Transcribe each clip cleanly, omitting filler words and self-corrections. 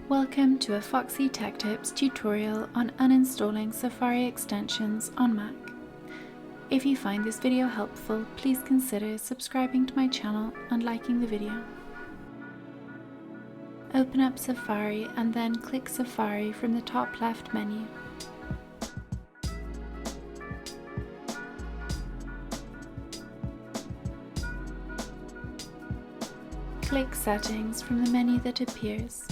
Welcome to a Foxy Tech Tips tutorial on uninstalling Safari extensions on Mac. If you find this video helpful, please consider subscribing to my channel and liking the video. Open up Safari and then click Safari from the top left menu. Click Settings from the menu that appears.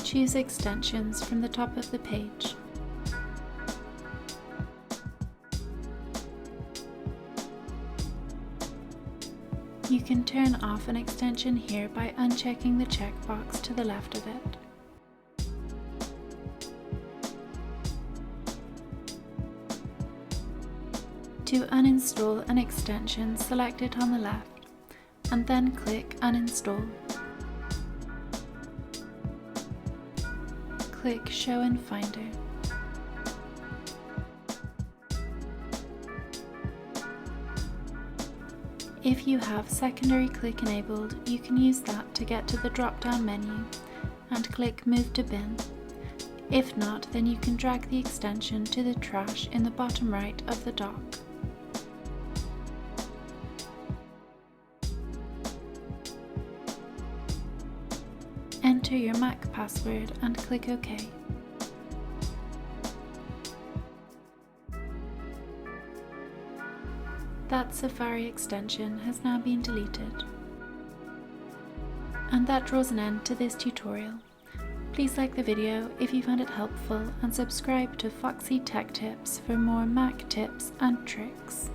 Choose Extensions from the top of the page. You can turn off an extension here by unchecking the checkbox to the left of it. To uninstall an extension, select it on the left and then click Uninstall. Click Show in Finder. If you have secondary click enabled, you can use that to get to the drop-down menu and click Move to Bin. If not, then you can drag the extension to the trash in the bottom right of the dock. Enter your Mac password and click OK. That Safari extension has now been deleted. And that draws an end to this tutorial. Please like the video if you found it helpful and subscribe to Foxy Tech Tips for more Mac tips and tricks.